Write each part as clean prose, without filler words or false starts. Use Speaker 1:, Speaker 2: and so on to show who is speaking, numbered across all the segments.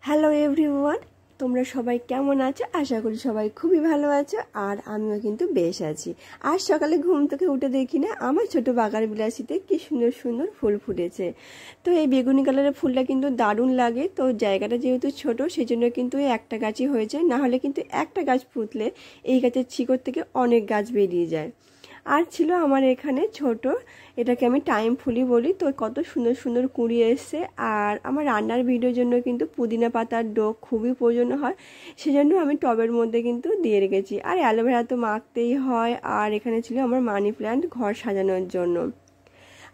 Speaker 1: Hello everyone, তোমরা সবাই কেমন আছো? আশা করি সবাই খুবই ভালো আছো, আর আমিও কিন্তু বেশ আছি। আজ সকালে ঘুম থেকে উঠে দেখি না আমার ছোট বাগান বিলাসিতে কি সুন্দর সুন্দর ফুল ফুটেছে। তো এই বেগুনি কালারের ফুলটা কিন্তু দারুণ লাগে। তো জায়গাটা যেহেতু ছোট, সেজন্য কিন্তু একটা গাছই হয়েছে, না হলে কিন্তু একটা গাছ পুঁতলে এই গাছের শিকড় থেকে অনেক গাছ বেরিয়ে যায়। আর ছিল আমার এখানে ছোট, এটাকে আমি টাইম ফুলি বলি। তো কত সুন্দর সুন্দর কুঁড়ি এসছে। আর আমার রান্নার ভিডিওর জন্য কিন্তু পুদিনা পাতার ডোক খুবই প্রয়োজন হয়, সেজন্য আমি টবের মধ্যে কিন্তু দিয়ে রেখেছি। আর অ্যালোভেরা তো মাখতেই হয়। আর এখানে ছিল আমার মানি প্ল্যান্ট ঘর সাজানোর জন্য।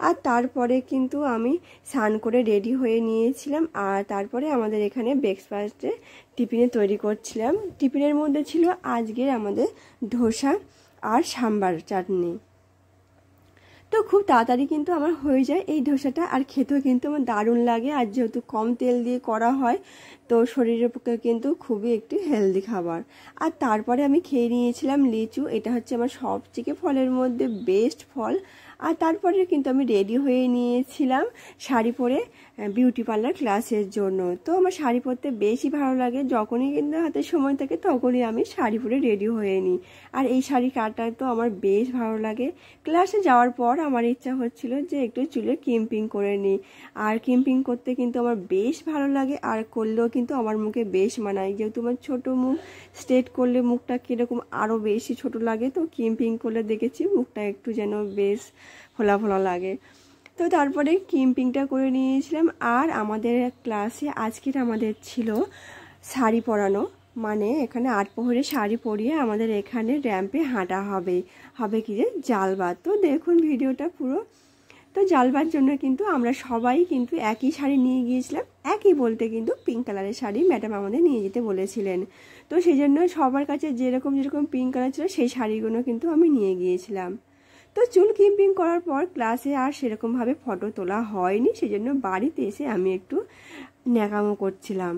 Speaker 1: আর তারপরে কিন্তু আমি স্নান করে রেডি হয়ে নিয়েছিলাম। আর তারপরে আমাদের এখানে ব্রেকফাস্টে টিফিনে তৈরি করছিলাম। টিফিনের মধ্যে ছিল আজকের আমাদের ধোসা আর সাম্বার চাটনি। তো খুব তাড়াতাড়ি কিন্তু আমার হয়ে যায় এই ধোসাটা, আর খেতেও কিন্তু আমার দারুণ লাগে। আর যেহেতু কম তেল দিয়ে করা হয়, তো শরীরের পক্ষে কিন্তু খুবই একটি হেলদি খাবার। আর তারপরে আমি খেয়ে নিয়েছিলাম লিচু। এটা হচ্ছে আমার সবথেকে ফলের মধ্যে বেস্ট ফল। আর তারপরে কিন্তু আমি রেডি হয়ে নিয়েছিলাম শাড়ি পরে বিউটি পার্লার ক্লাসের জন্য। তো আমার শাড়ি পরতে বেশি ভালো লাগে, যখনই কিন্তু হাতে সময় থাকে তখনই আমি শাড়ি পরে রেডি হয়ে নিই। আর এই শাড়ি কাটা তো আমার বেশ ভালো লাগে। ক্লাসে যাওয়ার পর আমার ইচ্ছা হচ্ছিল যে একটু চুলে ক্রিম্পিং করে নিই। আর ক্রিম্পিং করতে কিন্তু আমার বেশ ভালো লাগে, আর করলেও কিন্তু আমার মুখে বেশ মানায়। যেহেতু আমার ছোটো মুখ, স্ট্রেট করলে মুখটা কীরকম আরও বেশি ছোট লাগে, তো ক্রিম্পিং করলে দেখেছি মুখটা একটু যেন বেশ ফোলা ফোলা লাগে। তো তারপরে ক্রিম্পিংটা করে নিয়েছিলাম। আর আমাদের ক্লাসে আজকের আমাদের ছিল শাড়ি পরানো, মানে এখানে ৮ প্রহরে শাড়ি পরিয়ে আমাদের এখানে র্যাম্পে হাঁটা হবে কি যে জালবাত। তো দেখুন ভিডিওটা পুরো। তো জালবার জন্য কিন্তু আমরা সবাই কিন্তু একই শাড়ি নিয়ে গিয়েছিলাম। একই বলতে কিন্তু পিঙ্ক কালারের শাড়ি ম্যাডাম আমাদের নিয়ে যেতে বলেছিলেন। তো সেই জন্য সবার কাছে যেরকম যেরকম পিঙ্ক কালার ছিল সেই শাড়িগুলো কিন্তু আমি নিয়ে গিয়েছিলাম। তো চুল ক্রিম্পিং করার পর ক্লাসে আর সেরকমভাবে ফটো তোলা হয়নি, সেজন্য বাড়িতে এসে আমি একটু ন্যাকামো করছিলাম।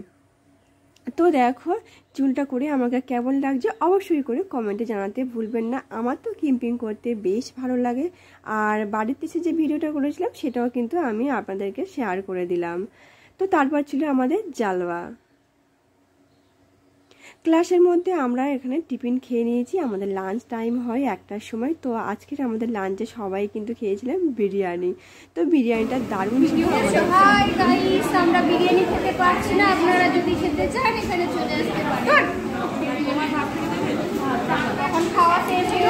Speaker 1: তো দেখো চুলটা করে আমাকে কেমন লাগছে অবশ্যই করে কমেন্টে জানাতে ভুলবেন না। আমার তো ক্রিম্পিং করতে বেশ ভালো লাগে। আর বাড়িতে এসে যে ভিডিওটা করেছিলাম সেটাও কিন্তু আমি আপনাদেরকে শেয়ার করে দিলাম। তো তারপর ছিল আমাদের জালওয়া। ক্লাসের মধ্যে আমরা এখানে টিফিন খেয়ে নিয়েছি। আমাদের লাঞ্চ টাইম হয় 1টার সময়। তো আজকের আমাদের লাঞ্চে সবাই কিন্তু খেয়েছিলাম বিরিয়ানি। তো বিরিয়ানিটা দারুণ ছিল।
Speaker 2: হাই গাইস, আমরা বিরিয়ানি খেতে পারছি না, আপনারা যদি খেতে চান এখানে চলে আসতে পারেন। তখন খাওয়া শেষ হয়ে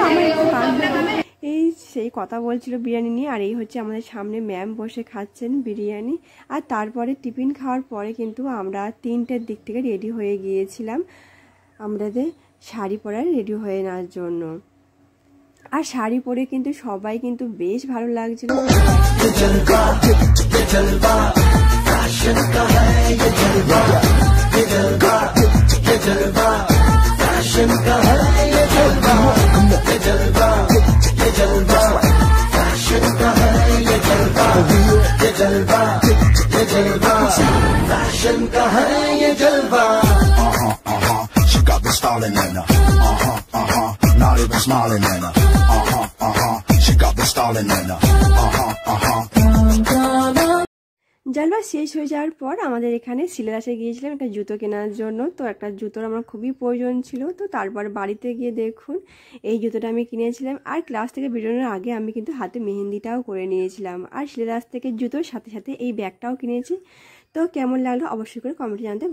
Speaker 2: গেলে
Speaker 1: এই সেই কথা বলছিল বিরিয়ানি নিয়ে। আর এই হচ্ছে আমাদের সামনে ম্যাম বসে খাচ্ছেন বিরিয়ানি। আর তারপরে টিফিন খাওয়ার পরে কিন্তু আমরা 3টের দিক থেকে রেডি হয়ে গিয়েছিলাম আমাদের শাড়ি পরার রেডি হয়ে নেওয়ার জন্য। আর শাড়ি পরে কিন্তু সবাই কিন্তু বেশ ভালো লাগছিল।
Speaker 3: She got me stalling in her. Not even smiling in her. She got me stalling in her.
Speaker 1: জালবা শেষ হয়ে যাওয়ার পর আমাদের এখানে সিলেদাসে গিয়েছিলাম একটা জুতো কেনার জন্য। তো একটা জুতোর আমার খুবই প্রয়োজন ছিল। তো তারপর বাড়িতে গিয়ে দেখুন এই জুতোটা আমি কিনেছিলাম। আর ক্লাস থেকে বেরোনোর আগে আমি কিন্তু হাতে মেহেন্দিটাও করে নিয়েছিলাম। আর সিলেদাস থেকে জুতোর সাথে সাথে এই ব্যাগটাও কিনেছি। তো কেমন লাগলো অবশ্যই করে কমেন্টে জানাতে